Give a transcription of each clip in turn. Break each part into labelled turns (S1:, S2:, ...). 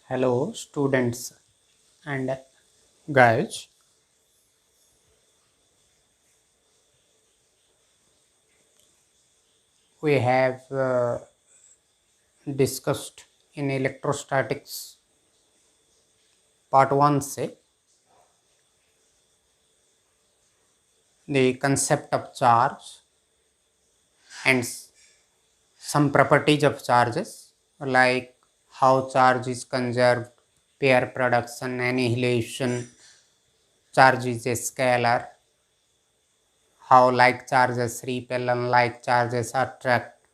S1: Hello, students and guys. We have discussed in electrostatics part 1 say the concept of charge and some properties of charges like how charge is conserved, pair production, annihilation, charge is a scalar, how like charges repel, unlike charges attract,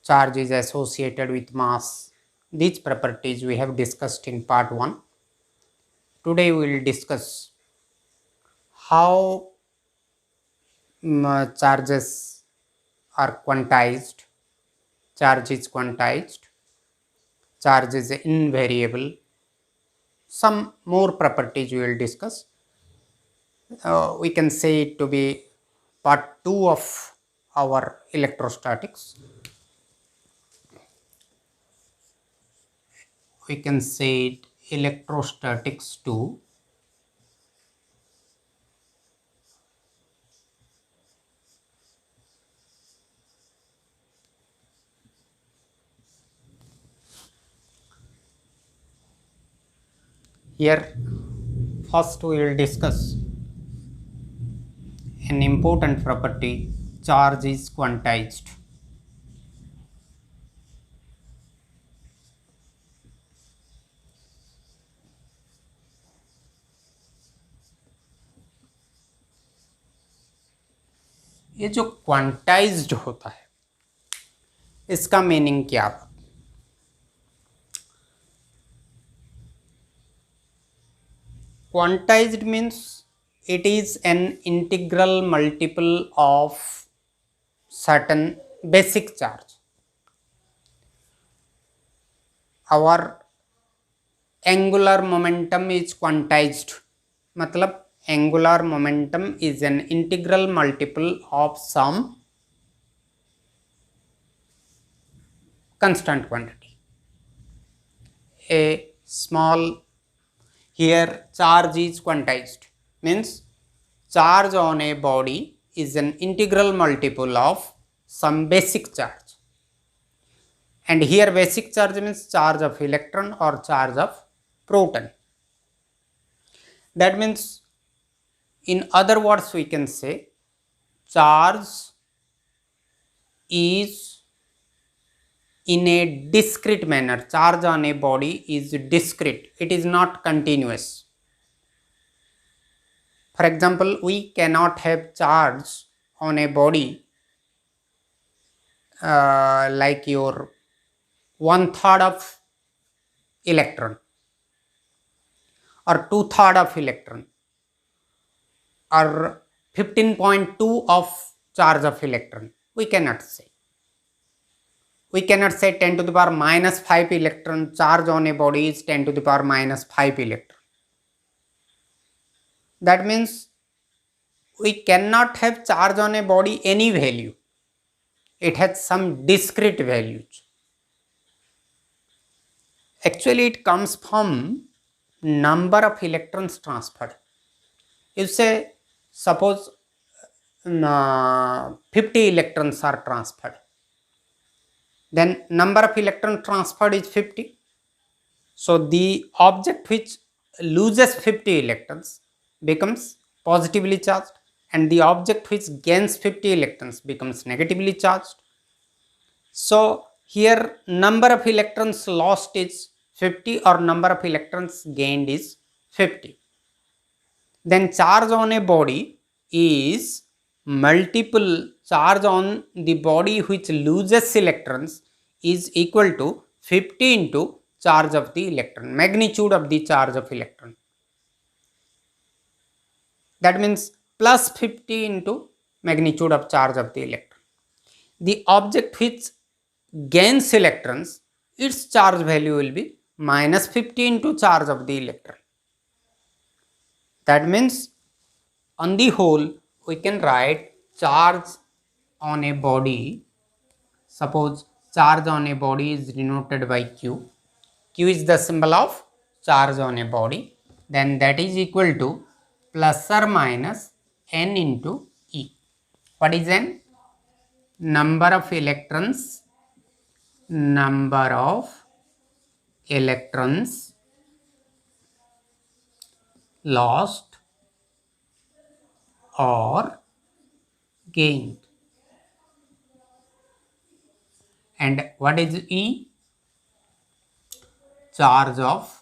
S1: charge is associated with mass. These properties we have discussed in part 1. Today we will discuss how charges are quantized, charge is quantized, charge is invariable. Some more properties we will discuss. We can say it to be part 2 of our electrostatics. We can say it electrostatics 2. Here first we will discuss an important property, charge is quantized. ये जो quantized होता है इसका meaning क्या है? Quantized means it is an integral multiple of certain basic charge. Our angular momentum is quantized. मतलब angular momentum is an integral multiple of some constant quantity. A small, here charge is quantized means charge on a body is an integral multiple of some basic charge, and here basic charge means charge of electron or charge of proton. That means in other words we can say charge is in a discrete manner. Charge on a body is discrete, it is not continuous. For example, we cannot have charge on a body like your 1/3 of electron or 2/3 of electron or 15.2 of charge of electron. We cannot say. We cannot say 10 to the power minus 5 electron charge on a body is 10 to the power minus 5 electron. That means we cannot have charge on a body any value. It has some discrete values. Actually it comes from number of electrons transferred. If say suppose 50 electrons are transferred, then number of electron transferred is 50. So the object which loses 50 electrons becomes positively charged, and the object which gains 50 electrons becomes negatively charged. So here number of electrons lost is 50 or number of electrons gained is 50. Then charge on a body is multiple charge on the body which loses electrons is equal to 50 into charge of the electron, magnitude of the charge of electron. That means plus 50 into magnitude of charge of the electron. The object which gains electrons, its charge value will be minus 50 into charge of the electron. That means on the whole we can write charge on a body. Suppose charge on a body is denoted by Q. Q Q is the symbol of charge on a body, then that is equal to plus or minus n into E. What is n? Number of electrons lost or gained. And what is E? Charge of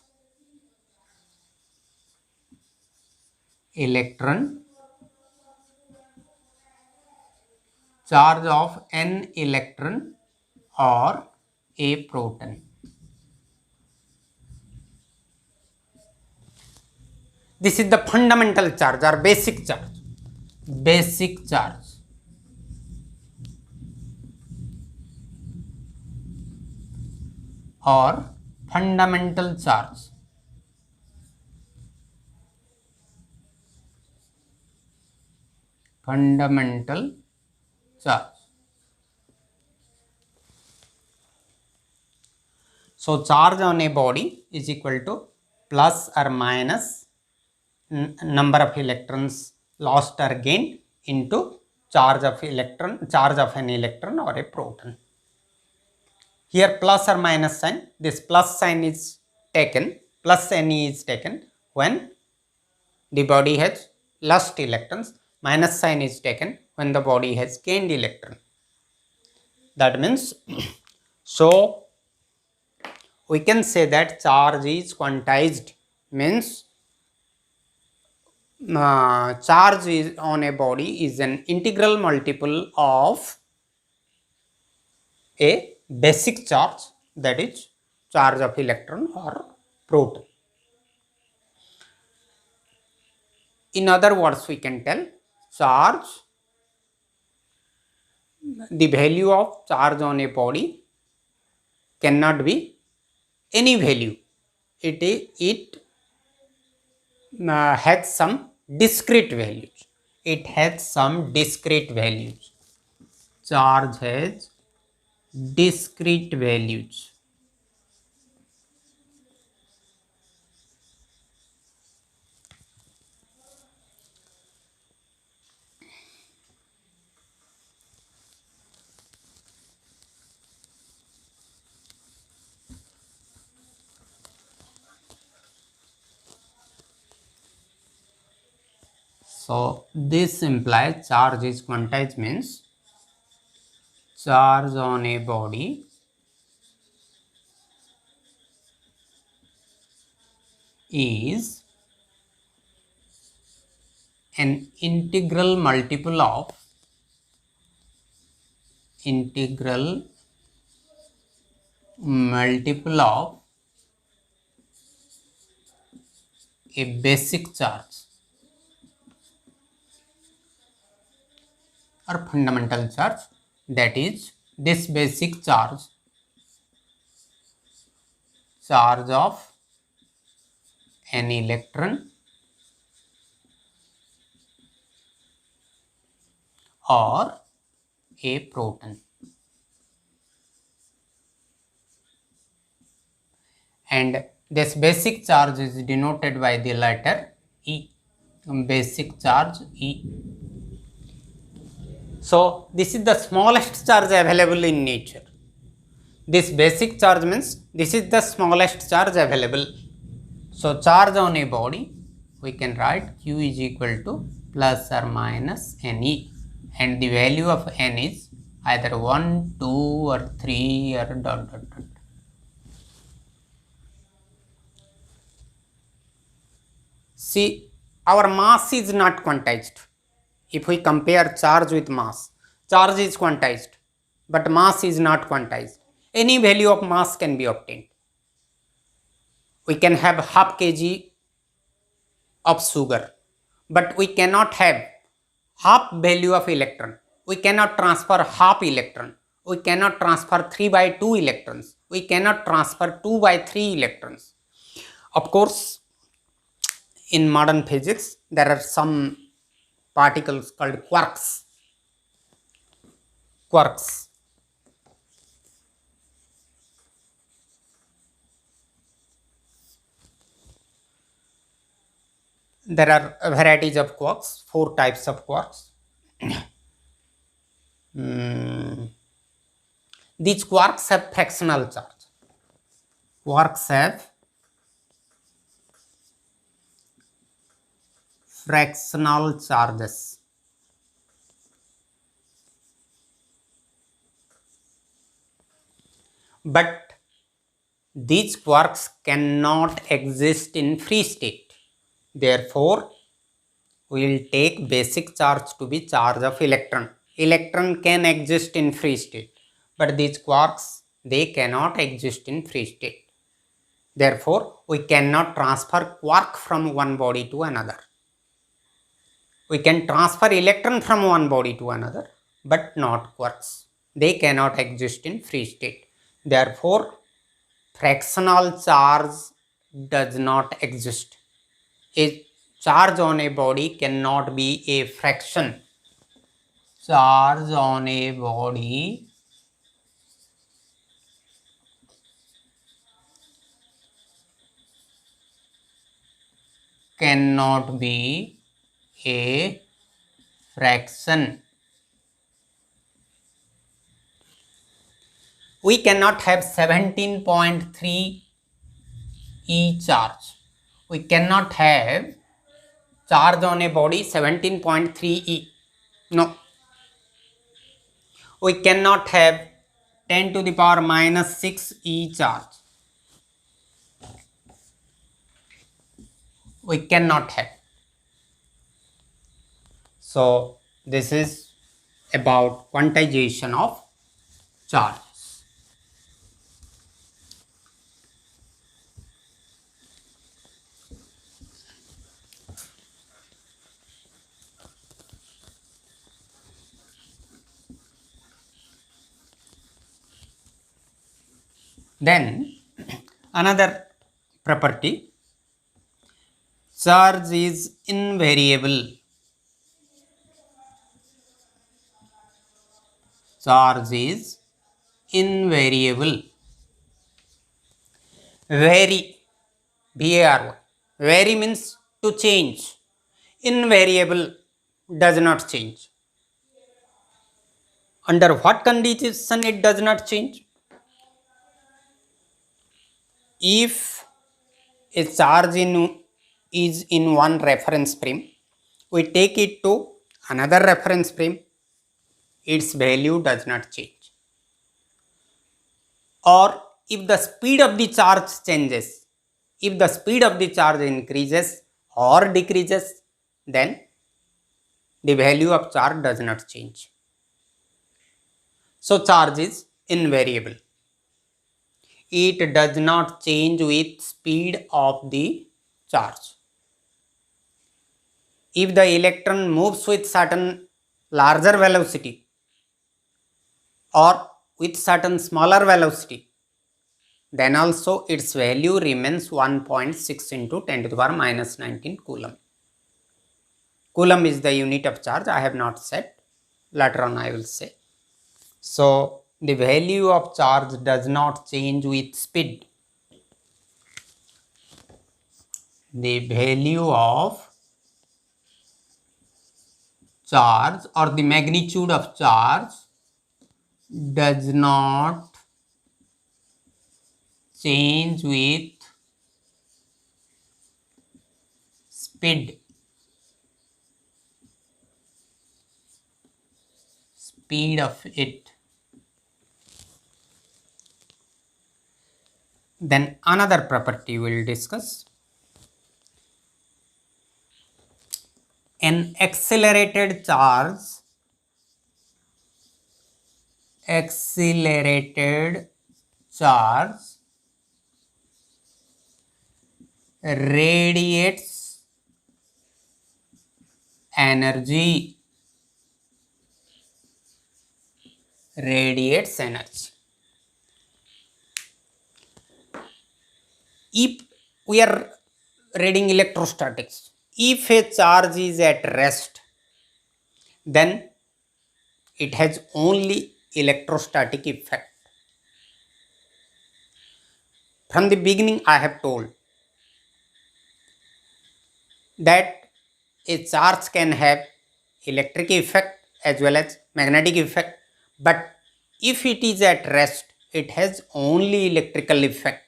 S1: electron, charge of n electron or a proton. This is the fundamental charge or basic charge. Basic charge. Or fundamental charge. Fundamental charge. So charge on a body is equal to plus or minus number of electrons lost or gained into charge of an electron or a proton. Here plus or minus sign, this plus sign is taken, plus Ne is taken when the body has lost electrons, minus sign is taken when the body has gained electron. That means, so we can say that charge is quantized, means charge is on a body is an integral multiple of a basic charge, that is charge of electron or proton. In other words, we can tell charge, the value of charge on a body cannot be any value. It has some discrete values. It has some discrete values. Charge has discrete values. So this implies charge is quantized, means charge on a body is an integral multiple of a basic charge or fundamental charge, that is this basic charge of an electron or a proton. And this basic charge is denoted by the letter E, basic charge E. So this is the smallest charge available in nature. This basic charge means this is the smallest charge available. So charge on a body, we can write Q is equal to plus or minus Ne, and the value of N is either 1, 2 or 3 or ... See, our mass is not quantized. If we compare charge with mass, charge is quantized, but mass is not quantized. Any value of mass can be obtained. We can have half kg of sugar, but we cannot have half value of electron. We cannot transfer half electron. We cannot transfer 3 by 2 electrons. We cannot transfer 2 by 3 electrons. Of course, in modern physics, there are some particles called quarks. There are varieties of quarks, 4 types of quarks. These quarks have fractional charge. Quarks have fractional charges. But these quarks cannot exist in free state. Therefore, we will take basic charge to be charge of electron. Electron can exist in free state, but these quarks, they cannot exist in free state. Therefore, we cannot transfer quark from one body to another. We can transfer electron from one body to another, but not quarks. They cannot exist in free state. Therefore, fractional charge does not exist. A charge on a body cannot be a fraction. Charge on a body cannot be a fraction. We cannot have 17.3 E charge. We cannot have charge on a body 17.3 E. No. We cannot have 10 to the power minus 6 E charge. We cannot have. So this is about quantization of charges. Then another property, charge is invariable. Charge is invariable. Vary, VARY. Vary means to change. Invariable does not change. Under what condition it does not change? If a charge is in one reference frame, we take it to another reference frame, its value does not change. Or if the speed of the charge changes, if the speed of the charge increases or decreases, then the value of charge does not change. So charge is invariable. It does not change with speed of the charge. If the electron moves with certain larger velocity or with certain smaller velocity, then also its value remains 1.6 into 10 to the power minus 19 Coulomb. Coulomb is the unit of charge. I have not said. Later on I will say. So the value of charge does not change with speed. The value of charge or the magnitude of charge does not change with speed. Speed of it. Then another property we will discuss. An accelerated charge radiates energy. Radiates energy. If we are reading electrostatics, if a charge is at rest, then it has only electrostatic effect. From the beginning I have told, that a charge can have electric effect as well as magnetic effect, but if it is at rest, it has only electrical effect.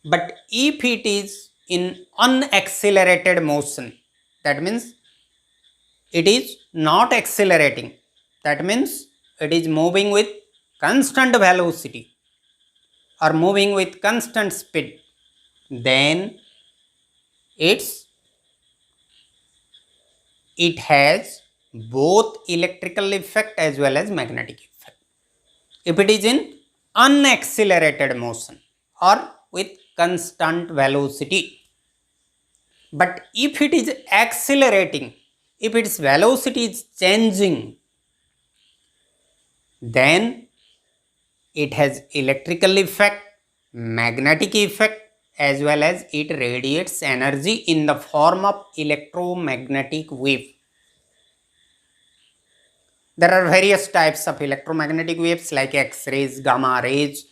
S1: But if it is in unaccelerated motion, that means it is not accelerating, that means it is moving with constant velocity or moving with constant speed, then it has both electrical effect as well as magnetic effect. If it is in unaccelerated motion or with constant velocity. But if it is accelerating, if its velocity is changing, then it has electrical effect, magnetic effect, as well as it radiates energy in the form of electromagnetic wave. There are various types of electromagnetic waves like X-rays, gamma rays,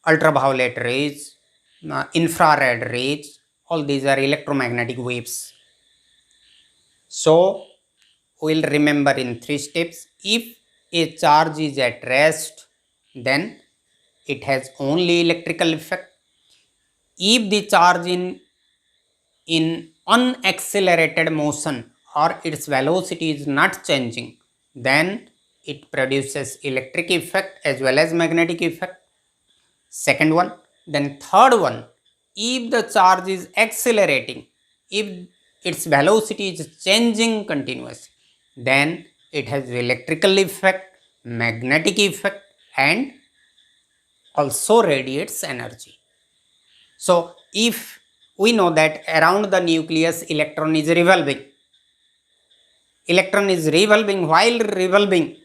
S1: ultraviolet rays, infrared rays. All these are electromagnetic waves. So, we will remember in 3 steps. If a charge is at rest, then it has only electrical effect. If the charge in unaccelerated motion or its velocity is not changing, then it produces electric effect as well as magnetic effect. Second one. Then third one, if the charge is accelerating, if its velocity is changing continuously, then it has electrical effect, magnetic effect, and also radiates energy. So if we know that around the nucleus electron is revolving, while revolving,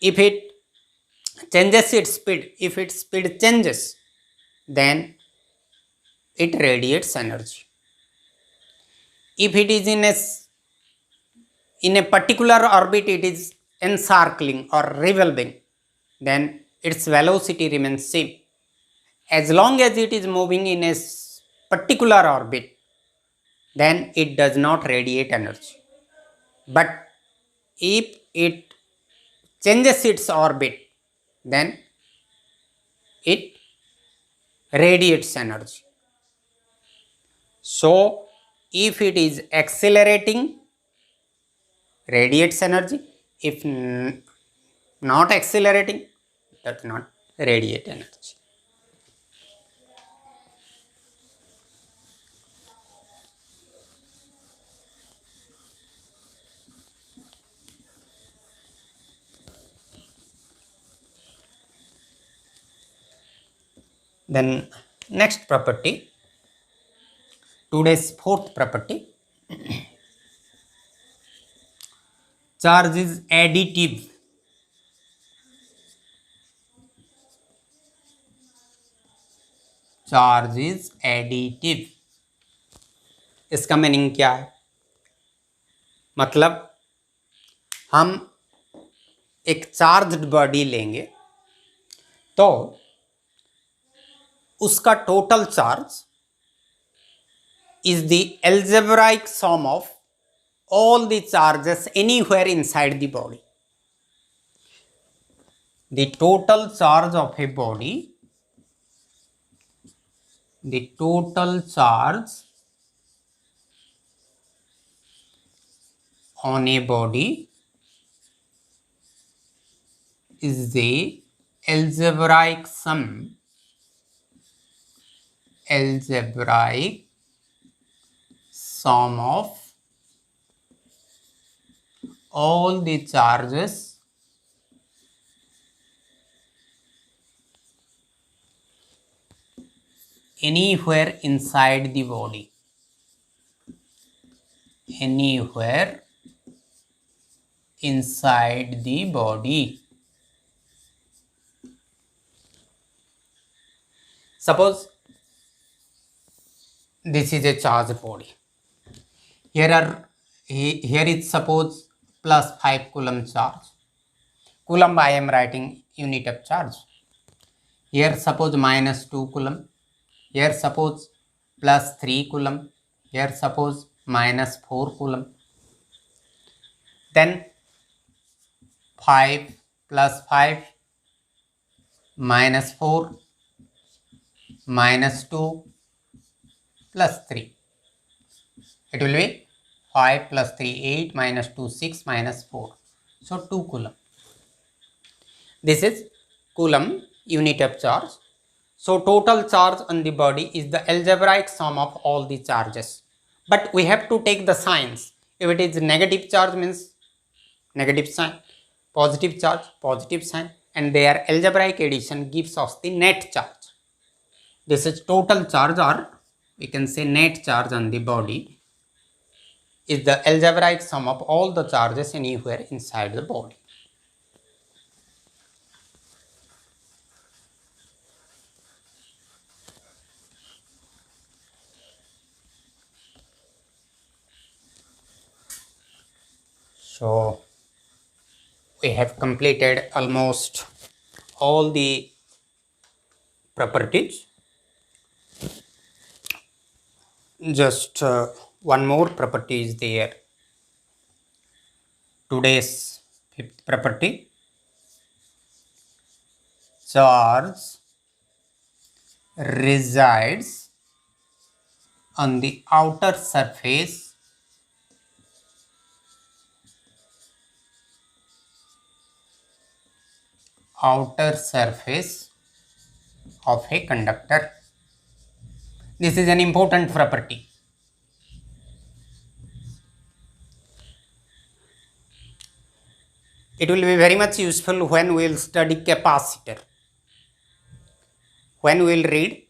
S1: if it changes its speed, if its speed changes, then it radiates energy. If it is in a particular orbit, it is encircling or revolving, then its velocity remains same. As long as it is moving in a particular orbit, then it does not radiate energy. But if it changes its orbit, then it radiates energy. So if it is accelerating, radiates energy. If not accelerating, does not radiate energy. Then next property, today's fourth property, charge is additive. Charge is additive. इसका meaning क्या है? मतलब हम एक charged body लेंगे तो उसका total charge is the algebraic sum of all the charges anywhere inside the body. The total charge of a body, the total charge on a body is the algebraic sum of all the charges anywhere inside the body. Anywhere inside the body. Suppose this is a charged body. Here is suppose plus 5 coulomb charge. Coulomb I am writing unit of charge. Here suppose minus 2 coulomb. Here suppose plus 3 coulomb. here suppose -4 coulomb, then 5 plus 5 -4 -2 plus 3, it will be 5 plus 3 8 -2 6 -4, so 2 coulomb. This is coulomb unit of charge. So total charge on the body is the algebraic sum of all the charges, but we have to take the signs. If it is negative charge means negative sign, positive charge positive sign, and their algebraic addition gives us the net charge. This is total charge, or we can say net charge on the body is the algebraic sum of all the charges anywhere inside the body. So we have completed almost all the properties. Just one more property is there. Today's fifth property, charge resides on the outer surface of a conductor. This is an important property. It will be very much useful when we will study capacitor. When we will read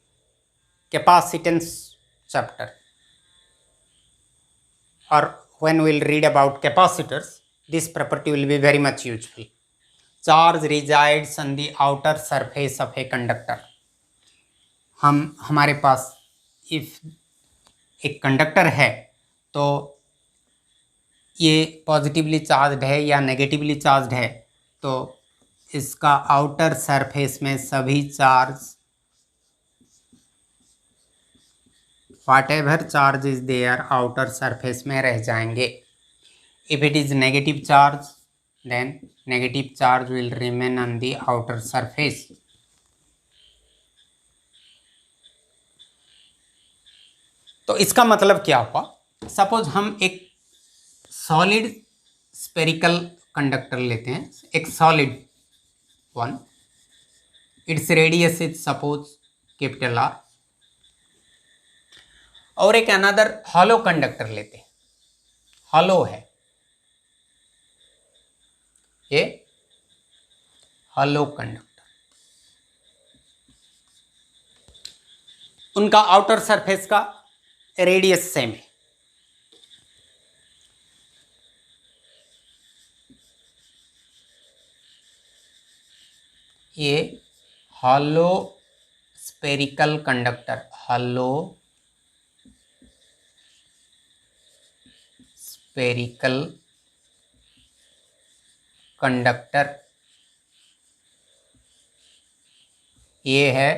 S1: capacitance chapter, or when we will read about capacitors, this property will be very much useful. Charge resides on the outer surface of a conductor. हमारे पास if एक conductor है तो ये positively charged है या negatively charged है, तो इसका आउटर सरफेस में सभी charge whatever charge is there outer surface में रह जाएंगे. If it is negative charge, then negative charge will remain on the outer surface. तो इसका मतलब क्या हुआ? सपोज हम एक सॉलिड स्पेरिकल कंडक्टर लेते हैं, एक solid one, its radius is suppose capital R, और एक अनदर हॉलो कंडक्टर लेते हैं, हॉलो है ये हॉलो कंडक्टर, उनका आउटर सरफेस का रेडियस सेम है. ये hollow spherical conductor, hollow spherical conductor, ये है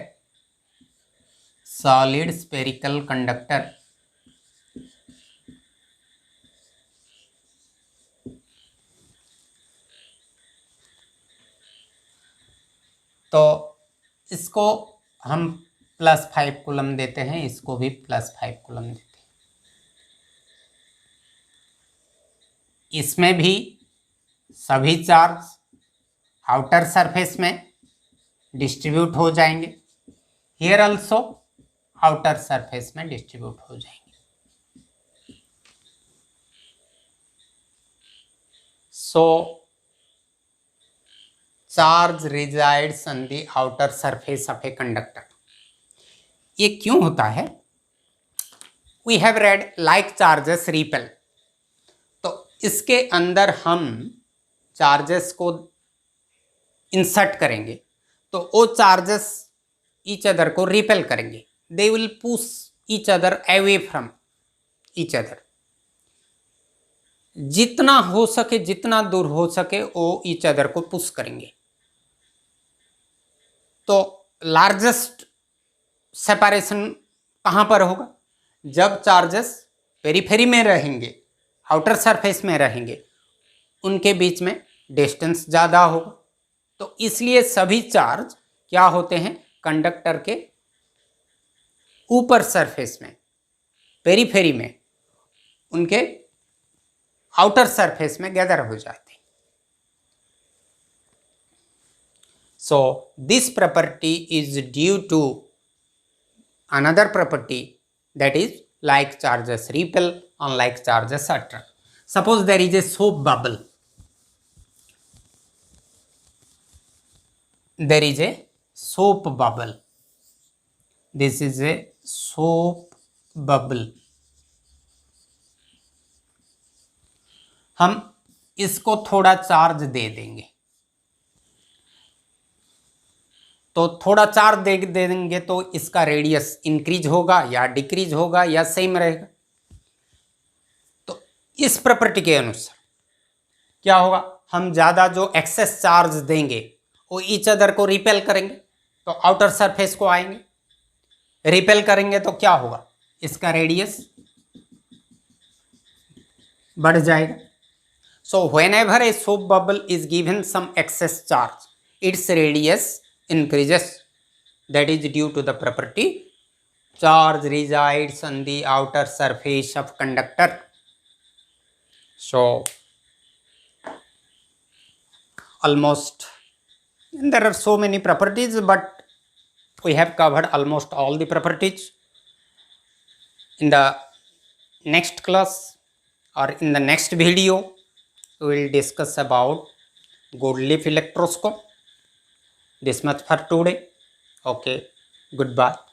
S1: सॉलिड स्पेरिकल कंडक्टर. तो इसको हम +5 कूलम देते हैं, इसको भी +5 कूलम देते हैं. इसमें भी सभी चार्ज आउटर सरफेस में डिस्ट्रीब्यूट हो जाएंगे, हियर आल्सो आउटर सरफेस में डिस्ट्रीब्यूट हो जाएंगे. So charge resides on the outer surface of a conductor. ये क्यों होता है? We have read like charges repel. तो इसके अंदर हम चार्जेस को इंसर्ट करेंगे तो वो चार्जेस ईच अदर को रिपेल करेंगे. They will push each other away from each other. जितना हो सके, जितना दूर हो सके वो ईच अदर को पुश करेंगे. तो लार्जेस्ट सेपरेशन कहाँ पर होगा? जब चार्जेस पेरीफेरी में रहेंगे, आउटर सरफेस में रहेंगे, उनके बीच में डिस्टेंस ज़्यादा होगा। तो इसलिए सभी चार्ज क्या होते हैं, कंडक्टर के ऊपर सरफेस में, पेरीफेरी में, उनके आउटर सरफेस में गैदर हो जाते हैं। So this property is due to another property, that is like charges repel, unlike charges attract. Suppose there is a soap bubble. There is a soap bubble. This is a soap bubble. हम इसको थोड़ा charge दे देंगे, तो थोड़ा charge दे देंगे तो इसका radius increase होगा या डिक्रीज होगा या सेम रहेगा। तो इस प्रॉपर्टी के अनुसार क्या होगा, हम ज़्यादा जो एक्सेस चार्ज देंगे वो ईच अदर को रिपेल करेंगे, तो आउटर सरफेस को आएंगे, रिपेल करेंगे तो क्या होगा, इसका रेडियस बढ़ जाएगा। So whenever a soap bubble is given some excess charge, its radius increases. That is due to the property charge resides on the outer surface of conductor. So almost, and there are so many properties, but we have covered almost all the properties. In the next class or in the next video, we will discuss about gold leaf electroscope. This much for today. Okay, goodbye.